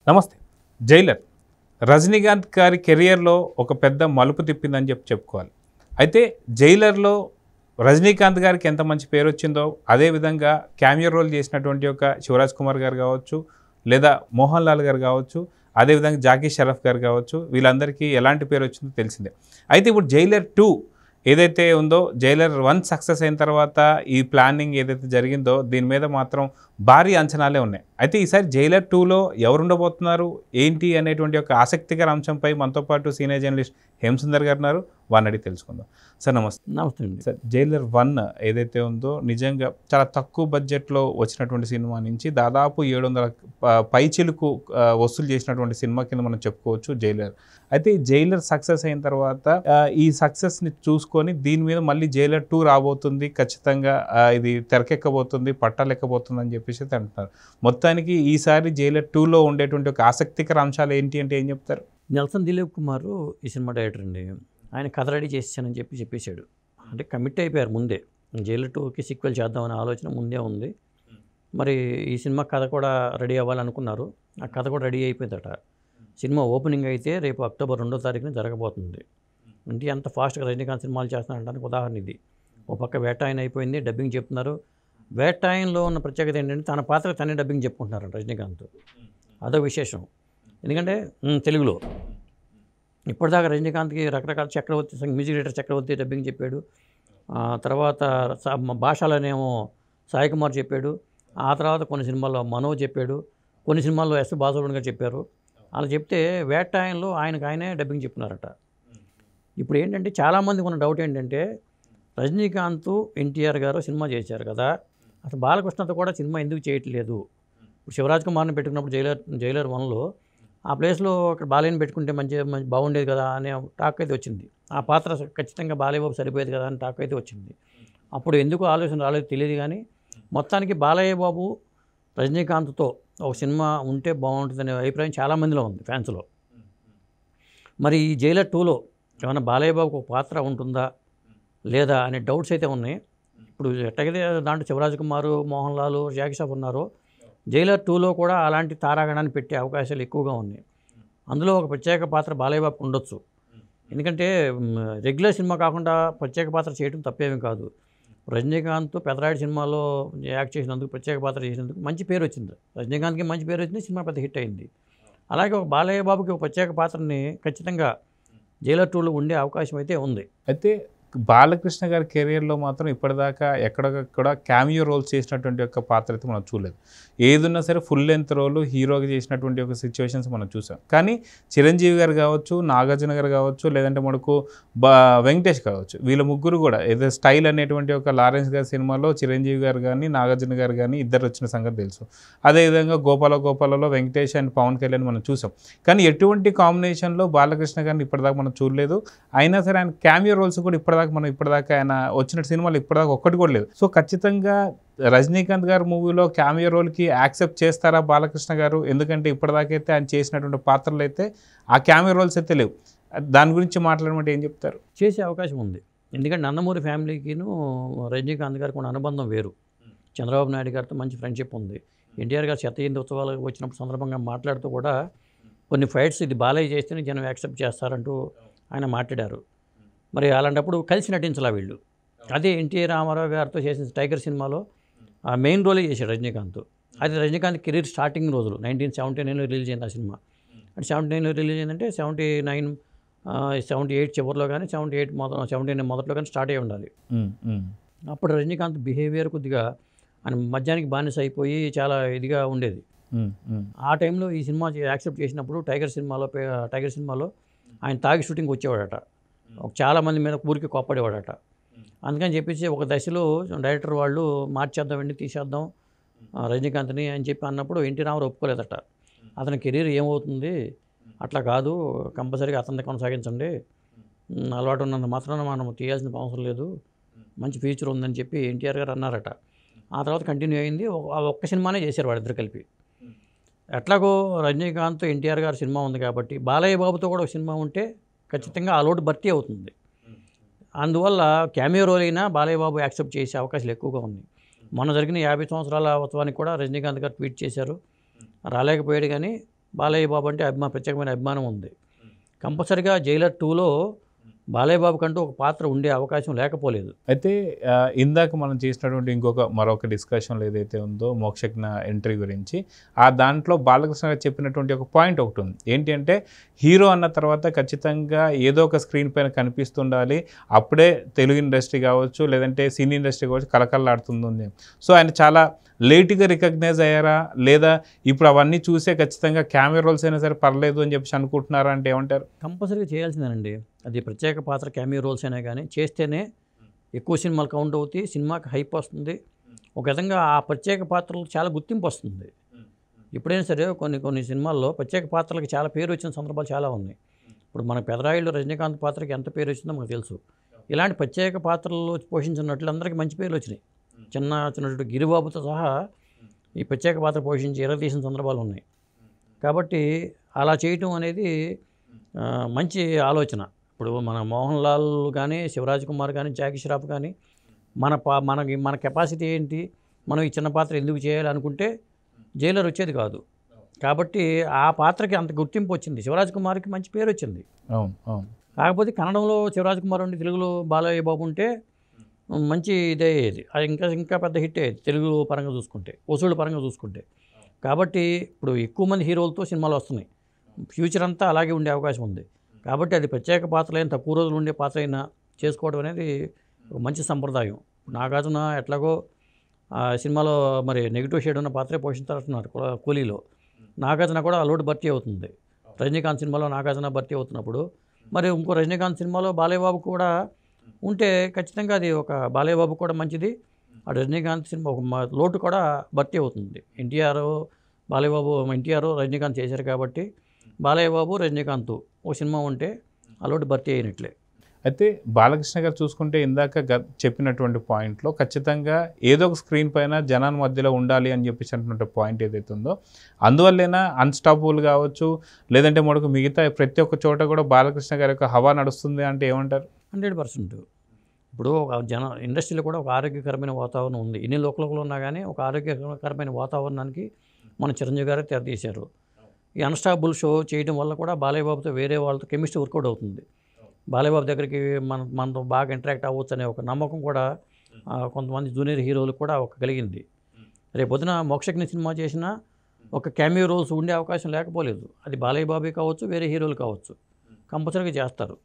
నమస్తే. జైలర్ రజనీకాంత్ గారి కెరియర్లో ఒక పెద్ద మలుపు తిప్పిందని చెప్పుకోవాలి. అయితే జైలర్లో రజనీకాంత్ గారికి ఎంత మంచి పేరు వచ్చిందో అదేవిధంగా క్యామియో రోల్ చేసినటువంటి ఒక శివరాజ్ కుమార్ గారు కావచ్చు, లేదా మోహన్ లాల్ గారు కావచ్చు, అదేవిధంగా జాకీ షరఫ్ గారు కావచ్చు, వీళ్ళందరికీ ఎలాంటి పేరు వచ్చిందో తెలిసిందే. అయితే ఇప్పుడు జైలర్ 2 ఏదైతే ఉందో, జైలర్ 1 సక్సెస్ అయిన తర్వాత ఈ ప్లానింగ్ ఏదైతే జరిగిందో దీని మీద మాత్రం భారీ అంచనాలే ఉన్నాయి. అయితే ఈసారి జైలర్ 2లో ఎవరు ఉండబోతున్నారు ఏంటి అనేటువంటి ఒక ఆసక్తికర అంశంపై మనతో పాటు సీనియర్ జర్నలిస్ట్ హేమసుందర్ గారు ఉన్నారు. వారిని అడిగి తెలుసుకుందాం. సార్ నమస్తే. నమస్తే అండి. సార్, జైలర్ 1 ఏదైతే ఉందో నిజంగా చాలా తక్కువ బడ్జెట్లో వచ్చినటువంటి సినిమా నుంచి దాదాపు 700 పైచిలుకు వసూలు చేసినటువంటి సినిమా కింద మనం చెప్పుకోవచ్చు జైలర్. అయితే ఈ జైలర్ సక్సెస్ అయిన తర్వాత ఈ సక్సెస్ని చూసుకొని దీని మీద మళ్ళీ జైలర్ 2 రాబోతుంది, ఖచ్చితంగా ఇది తెరకెక్కబోతుంది, పట్టాలెక్కబోతుంది అని చెప్పేసి అంటున్నారు. మొత్తానికి ఈసారి జైలర్ 2లో ఉండేటువంటి ఒక ఆసక్తికర అంశాలు ఏంటి అంటే ఏం చెప్తారు? నెల్సన్ దిలీప్ కుమార్ ఈ సినిమా డైరెక్టర్ అండి. ఆయన కథ రెడీ చేసానని చెప్పేశాడు. అంటే కమిట్ అయిపోయారు ముందే. జైలర్ 2కి సీక్వెల్ చేద్దామనే ఆలోచన ముందే ఉంది. మరి ఈ సినిమా కథ కూడా రెడీ అవ్వాలనుకున్నారు. ఆ కథ కూడా రెడీ అయిపోయిందట. సినిమా ఓపెనింగ్ అయితే రేపు అక్టోబర్ 2వ తారీఖున జరగబోతుంది. అంటే ఎంత ఫాస్ట్గా రజనీకాంత్ సినిమాలు చేస్తున్నారంటానికి ఉదాహరణ ఇది. ఓ పక్క వేటాయన్ అయిపోయింది, డబ్బింగ్ చెప్తున్నారు. వేటాయన్లో ఉన్న ప్రత్యేకత ఏంటంటే తన పాత్ర తనే డబ్బింగ్ చెప్పుకుంటున్నారు రజనీకాంత్. అదో విశేషం. ఎందుకంటే తెలుగులో ఇప్పటిదాకా రజనీకాంత్కి రకరకాల చక్రవర్తి మ్యూజిక్ డైరెక్టర్ చక్రవర్తి డబ్బింగ్ చెప్పాడు. తర్వాత భాషలోనేమో సాయి కుమార్ చెప్పాడు. ఆ తర్వాత కొన్ని సినిమాల్లో మనోజ్ చెప్పాడు, కొన్ని సినిమాల్లో ఎస్ బాలసుబ్రహ్మణ్యం గారు చెప్పారు. అలా చెప్తే వేటాయన్లో ఆయనే డబ్బింగ్ చెప్తున్నారట. ఇప్పుడు ఏంటంటే చాలామందికి ఉన్న డౌట్ ఏంటంటే రజనీకాంత్ ఎన్టీఆర్ గారు సినిమా చేశారు కదా, అసలు బాలకృష్ణతో కూడా సినిమా ఎందుకు చేయట్లేదు? ఇప్పుడు శివరాజ్ కుమార్ని పెట్టుకున్నప్పుడు జైలర్ 1లో ఆ ప్లేస్లో అక్కడ బాలయ్యని పెట్టుకుంటే మంచి బాగుండేది కదా అనే టాక్ అయితే వచ్చింది. ఆ పాత్ర ఖచ్చితంగా బాలయ్య బాబు సరిపోయేది కదా అని టాక్ అయితే వచ్చింది. అప్పుడు ఎందుకు ఆలోచన రాలేదు తెలియదు. కానీ మొత్తానికి బాలయ్య బాబు రజనీకాంత్తో ఒక సినిమా ఉంటే బాగుంటుందనే అభిప్రాయం చాలామందిలో ఉంది, ఫ్యాన్స్లో. మరి ఈ జైలర్ 2లో ఏమైనా బాలయ్య బాబుకు ఒక పాత్ర ఉంటుందా లేదా అనే డౌట్స్ అయితే ఉన్నాయి. ఇప్పుడు ఎట్టగైతే దాంట్లో శివరాజ్ కుమార్, మోహన్ లాల్, జాకీ షరాఫ్ ఉన్నారు. జైలర్ 2లో కూడా అలాంటి తారాగణాన్ని పెట్టే అవకాశాలు ఎక్కువగా ఉన్నాయి. అందులో ఒక ప్రత్యేక పాత్ర బాలయ్య బాబుకు ఉండొచ్చు. ఎందుకంటే రెగ్యులర్ సినిమా కాకుండా ప్రత్యేక పాత్ర చేయడం తప్పేమీ కాదు. రజనీకాంత్ పెదరాయుడు సినిమాలో యాక్ట్ చేసినందుకు, ప్రత్యేక పాత్ర చేసినందుకు మంచి పేరు వచ్చింది. రజనీకాంత్కి మంచి పేరు వచ్చింది, సినిమా పెద్ద హిట్ అయింది. అలాగే ఒక బాలయ్య బాబుకి ఒక ప్రత్యేక పాత్రని ఖచ్చితంగా జైలర్ 2లో ఉండే అవకాశం అయితే ఉంది. అయితే బాలకృష్ణ గారి కెరియర్లో మాత్రం ఇప్పటిదాకా ఎక్కడొక్కడ క్యామియో రోల్స్ చేసినటువంటి ఒక పాత్ర అయితే మనం చూడలేదు. ఏదున్నా సరే ఫుల్ లెంత్ రోల్ హీరోగా చేసినటువంటి ఒక సిచ్యువేషన్స్ మనం చూసాం. కానీ చిరంజీవి గారు కావచ్చు, నాగార్జున గారు కావచ్చు, లేదంటే మనకు వెంకటేష్ కావచ్చు, వీళ్ళ ముగ్గురు కూడా ఏదో స్టైల్ అనేటువంటి ఒక లారెన్స్ గారి సినిమాలో చిరంజీవి గారు కానీ నాగార్జున గారు కానీ ఇద్దరు వచ్చిన సంగతి తెలుసు. అదేవిధంగా గోపాలలో వెంకటేష్ అండ్ పవన్ కళ్యాణ్ మనం చూసాం. కానీ ఎటువంటి కాంబినేషన్లో బాలకృష్ణ గారిని ఇప్పటిదాకా మనం చూడలేదు. అయినా సరే ఆయన క్యామియో రోల్స్ కూడా ఇప్పటిదాకా ఆయన వచ్చిన సినిమాలు ఇప్పటిదాకా ఒక్కటి కూడా లేదు. సో ఖచ్చితంగా రజనీకాంత్ గారు మూవీలో క్యామియో రోల్కి యాక్సెప్ట్ చేస్తారా బాలకృష్ణ గారు? ఎందుకంటే ఇప్పటిదాకైతే ఆయన చేసినటువంటి పాత్రలు అయితే ఆ క్యామియో రోల్స్ అయితే లేవు. దాని గురించి మాట్లాడమంటే ఏం చెప్తారు? చేసే అవకాశం ఉంది. ఎందుకంటే నందమూరి ఫ్యామిలీకిను రజనీకాంత్ గారికి ఉన్న అనుబంధం వేరు. చంద్రబాబు నాయుడు గారితో మంచి ఫ్రెండ్షిప్ ఉంది. ఎన్టీఆర్ గారు 100వ ఉత్సవాలకు వచ్చినప్పుడు సందర్భంగా మాట్లాడుతూ కూడా కొన్ని ఫైట్స్ ఇది బాలయ్య చేస్తేనే జనం యాక్సెప్ట్ చేస్తారంటూ ఆయన మాట్లాడారు. మరి అలాంటప్పుడు కలిసి నటించాల వీళ్ళు. అదే ఎన్టీ రామారావు గారితో చేసిన టైగర్ సినిమాలో ఆ మెయిన్ రోలే చేశాడు రజనీకాంత్. అది రజనీకాంత్ కెరీర్ స్టార్టింగ్ రోజులు 1979లో రిలీజ్ అయింది ఆ సినిమా. అంటే 79లో రిలీజ్ అయిందంటే 79, 78 చివరిలో కానీ 79 మొదట్లో కానీ స్టార్ట్ అయ్యి ఉండాలి. అప్పుడు రజనీకాంత్ బిహేవియర్ కొద్దిగా ఆయన మద్యానికి బానిస అయిపోయి చాలా ఇదిగా ఉండేది. ఆ టైంలో ఈ సినిమా యాక్సెప్ట్ చేసినప్పుడు టైగర్ సినిమాలో ఆయన తాగి షూటింగ్కి వచ్చేవాడట. చాలామంది మీద ఊరికి కోప్పడేవాడట. అందుకని చెప్పేసి ఒక దశలో డైరెక్టర్ వాళ్ళు మార్చేద్దామండి, తీసేద్దాం రజనీకాంత్ని అని చెప్పి అన్నప్పుడు ఎన్టీ రామారావు ఒప్పుకోలేదట. అతని కెరీర్ ఏమవుతుంది, అట్లా కాదు, కంపల్సరీగా అతన్ని కొనసాగించండి, అలవాటు ఉన్నంత మాత్రాన మనం తీయాల్సిన అవసరం లేదు, మంచి ఫ్యూచర్ ఉందని చెప్పి ఎన్టీఆర్ గారు అన్నారట. ఆ తర్వాత కంటిన్యూ అయింది. ఒక్క సినిమానే చేశారు వాళ్ళిద్దరు కలిపి. ఎట్లాగో రజనీకాంత్ ఎన్టీఆర్ గారి సినిమా ఉంది కాబట్టి బాలయ్య బాబుతో కూడా ఒక సినిమా ఉంటే ఖచ్చితంగా ఆ లోటు భర్తీ అవుతుంది. అందువల్ల క్యామియో రోల్ అయినా బాలయ్య బాబు యాక్సెప్ట్ చేసే అవకాశాలు ఎక్కువగా ఉన్నాయి. మొన్న జరిగిన 50 సంవత్సరాల ఉత్సవానికి కూడా రజనీకాంత్ గారు ట్వీట్ చేశారు. రాలేకపోయాడు కానీ బాలయ్య బాబు అంటే ప్రత్యేకమైన అభిమానం ఉంది. కంపల్సరిగా జైలర్ 2లో బాలయ్య బాబు కంటూ ఒక పాత్ర ఉండే అవకాశం లేకపోలేదు. అయితే ఇందాక మనం చేసినటువంటి మరొక డిస్కషన్లో ఏదైతే ఉందో మోక్షజ్ఞ ఎంట్రీ గురించి, దాంట్లో బాలకృష్ణ గారు చెప్పినటువంటి ఒక పాయింట్ ఒకటి ఉంది. ఏంటి అంటే హీరో అన్న తర్వాత ఖచ్చితంగా ఏదో ఒక స్క్రీన్ పైన కనిపిస్తుండాలి, అప్పుడే తెలుగు ఇండస్ట్రీ కావచ్చు లేదంటే సినీ ఇండస్ట్రీ కావచ్చు కలకల్లాడుతుంది. సో ఆయన చాలా లేట్గా రికగ్నైజ్ అయ్యారా, లేదా ఇప్పుడు అవన్నీ చూసే ఖచ్చితంగా కెమెరా రోల్స్ అయినా సరే పర్లేదు అని చెప్పేసి అనుకుంటున్నారా అంటే ఏమంటారు? కంపల్సరీగా చేయాల్సిందేనండి. అది ప్రత్యేక పాత్ర క్యామియో రోల్స్ అయినా కానీ చేస్తేనే ఎక్కువ సినిమాలు కౌంట్ అవుతాయి, సినిమాకి హైప్ వస్తుంది. ఒక విధంగా ఆ ప్రత్యేక పాత్రలకు చాలా గుర్తింపు వస్తుంది. ఎప్పుడైనా సరే కొన్ని సినిమాల్లో ప్రత్యేక పాత్రలకు చాలా పేరు వచ్చిన సందర్భాలు చాలా ఉన్నాయి. ఇప్పుడు మన పెదరాయుళ్ళు రజనీకాంత్ పాత్రకి ఎంత పేరు వచ్చిందో మనకు తెలుసు. ఇలాంటి ప్రత్యేక పాత్రల్లో పోషించిన నటులందరికీ మంచి పేర్లు వచ్చినాయి. చిన్న గిరిబాబుతో సహా ఈ ప్రత్యేక పాత్ర పోషించి ఎరగదీసిన సందర్భాలు ఉన్నాయి. కాబట్టి అలా చేయటం అనేది మంచి ఆలోచన. ఇప్పుడు మన మోహన్ లాల్ కానీ, శివరాజ్ కుమార్ కానీ, జాకీ ష్రాఫ్ కానీ మన కెపాసిటీ ఏంటి, మనం ఈ చిన్న పాత్ర ఎందుకు చేయాలి అనుకుంటే జైలర్ వచ్చేది కాదు. కాబట్టి ఆ పాత్రకి అంత గుర్తింపు వచ్చింది. శివరాజ్ కుమార్కి మంచి పేరు వచ్చింది. కాకపోతే కన్నడంలో శివరాజ్ కుమార్ ఉండి తెలుగులో బాలయ్య బాబు ఉంటే మంచి ఇదే అయ్యేది. అది ఇంకా పెద్ద హిట్ అయ్యేది తెలుగు పరంగా చూసుకుంటే, వసూళ్ళ పరంగా చూసుకుంటే. కాబట్టి ఇప్పుడు ఎక్కువ మంది హీరోలతో సినిమాలు వస్తున్నాయి. ఫ్యూచర్ అంతా అలాగే ఉండే అవకాశం ఉంది. కాబట్టి అది ప్రత్యేక పాత్రలైన తక్కువ రోజులు ఉండే పాత్ర అయినా చేసుకోవడం అనేది ఒక మంచి సంప్రదాయం. నాగార్జున ఎట్లాగో సినిమాలో మరి నెగిటివ్ షేడ్ ఉన్న పాత్రే పోషించాలంటున్నారు కూలీలో. నాగార్జున కూడా అలోటు భర్తీ అవుతుంది. రజనీకాంత్ సినిమాలో నాగార్జున భర్తీ అవుతున్నప్పుడు మరి ఇంకో రజనీకాంత్ సినిమాలో బాలయ్య బాబు కూడా ఉంటే ఖచ్చితంగా అది ఒక బాలయ్య బాబు కూడా మంచిది. ఆ రజనీకాంత్ సినిమా ఒక లోటు కూడా భర్తీ అవుతుంది. బాలయ్య బాబు ఎన్టీఆర్ రజనీకాంత్ చేశారు కాబట్టి బాలయ్య బాబు రజనీకాంత్ ఓ సినిమా ఉంటే ఆ లోటు భర్తీ అయినట్లే. అయితే బాలకృష్ణ గారు చూసుకుంటే ఇందాక చెప్పినటువంటి పాయింట్లో ఖచ్చితంగా ఏదో ఒక స్క్రీన్ పైన జనాల మధ్యలో ఉండాలి అని చెప్పేసి అంటున్న పాయింట్ ఏదైతే ఉందో, అందువల్లైనా అన్స్టాపబుల్ కావచ్చు లేదంటే మనకు మిగతా ప్రతి ఒక్క చోట కూడా బాలకృష్ణ గారి యొక్క హవా నడుస్తుంది అంటే ఏమంటారు? 100%. ఇప్పుడు ఇండస్ట్రీలో కూడా ఒక ఆరోగ్యకరమైన వాతావరణం ఉంది. ఎన్ని లోకలోకలు ఉన్నా కానీ ఒక ఆరోగ్యకరమైన వాతావరణానికి మన చిరంజీవి గారే తెరతీశారు. ఈ అన్స్టాపబుల్ షో చేయడం వల్ల కూడా బాలయ్య బాబుతో వేరే వాళ్ళతో కెమిస్ట్రీ వర్కౌట్ అవుతుంది. బాలయ్య బాబు దగ్గరికి మనతో బాగా ఇంటరాక్ట్ అవ్వచ్చు అనే ఒక నమ్మకం కూడా కొంతమంది జూనియర్ హీరోలకు కూడా కలిగింది. రేపొద్దున మోక్షజ్ఞ సినిమా చేసినా ఒక క్యామియో రోల్స్ ఉండే అవకాశం లేకపోలేదు. అది బాలయ్య బాబే కావచ్చు, వేరే హీరోలు కావచ్చు, కంపల్సరీగా చేస్తారు.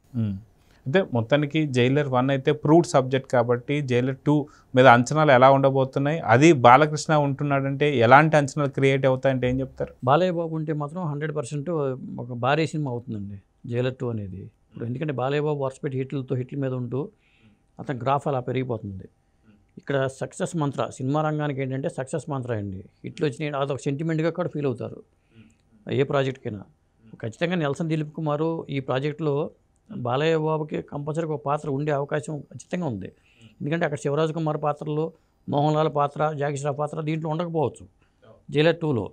అయితే మొత్తానికి జైలర్ 1 అయితే ప్రూవ్డ్ సబ్జెక్ట్ కాబట్టి జైలర్ 2 మీద అంచనాలు ఎలా ఉండబోతున్నాయి, అది బాలకృష్ణ ఉంటున్నాడంటే ఎలాంటి అంచనాలు క్రియేట్ అవుతాయంటే ఏం చెప్తారు? బాలయ్య బాబు ఉంటే మాత్రం 100% ఒక భారీ సినిమా అవుతుందండి జైలర్ 2 అనేది. ఇప్పుడు ఎందుకంటే బాలయ్య బాబు వరుసపెట్టి హిట్ల మీద ఉంటూ అతని గ్రాఫ్ అలా పెరిగిపోతుంది. ఇక్కడ సక్సెస్ మంత్ర సినిమా రంగానికి ఏంటంటే సక్సెస్ మంత్ర అండి. హిట్లు వచ్చినాయి అదొక సెంటిమెంట్గా కూడా ఫీల్ అవుతారు ఏ ప్రాజెక్ట్కైనా. ఖచ్చితంగా నెల్సన్ దిలీప్ కుమార్ ఈ ప్రాజెక్టులో బాలయ్య బాబుకి కంపల్సరీగా ఒక పాత్ర ఉండే అవకాశం ఖచ్చితంగా ఉంది. ఎందుకంటే అక్కడ శివరాజ్ కుమార్ పాత్రలో మోహన్ లాల్ పాత్ర, జాకీ ష్రాఫ్ పాత్ర దీంట్లో ఉండకపోవచ్చు జైలర్ 2లో.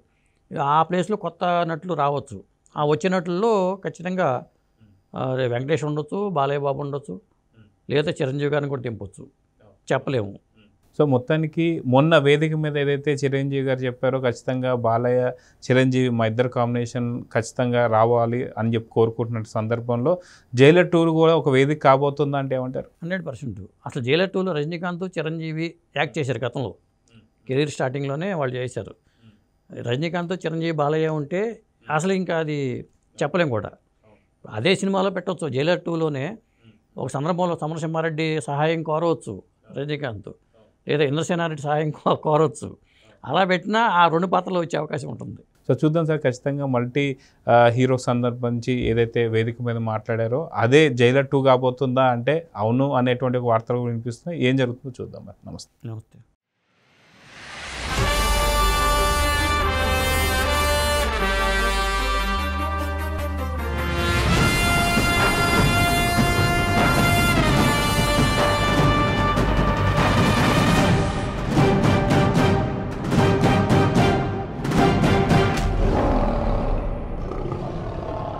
ఆ ప్లేస్లో కొత్త నటులు రావచ్చు. ఆ వచ్చే నటుల్లో ఖచ్చితంగా వెంకటేష్ ఉండొచ్చు, బాలయ్య బాబు ఉండొచ్చు, లేదా చిరంజీవి గారిని కూడా దింపొచ్చు, చెప్పలేము. సో మొత్తానికి మొన్న వేదిక మీద ఏదైతే చిరంజీవి గారు చెప్పారో ఖచ్చితంగా బాలయ్య చిరంజీవి మా ఇద్దరు కాంబినేషన్ ఖచ్చితంగా రావాలి అని చెప్పి కోరుకుంటున్న సందర్భంలో జైలర్ 2 కూడా ఒక వేదిక కాబోతుందా అంటే ఏమంటారు? 100%. అసలు జైలర్ 2లో రజనీకాంత్ చిరంజీవి యాక్ట్ చేశారు గతంలో. కెరీర్ స్టార్టింగ్లోనే వాళ్ళు చేశారు. రజనీకాంత్ చిరంజీవి బాలయ్య ఉంటే అసలు ఇంకా అది చెప్పలేం కూడా. అదే సినిమాలో పెట్టవచ్చు. జైలర్ 2లోనే ఒక సందర్భంలో సమరసింహారెడ్డి సహాయం కోరవచ్చు రజనీకాంత్, లేదా ఇంద్రసేనారెడ్డి సహాయం కోరవచ్చు. అలా పెట్టినా ఆ 2 పాత్రలు వచ్చే అవకాశం ఉంటుంది. సో చూద్దాం సార్, ఖచ్చితంగా మల్టీ హీరో సందర్భించి ఏదైతే వేదిక మీద మాట్లాడారో అదే జైలర్ 2 కాబోతుందా అంటే అవును అనేటువంటి వార్తలు వినిపిస్తున్నాయి. ఏం జరుగుతుందో చూద్దాం మరి. నమస్తే.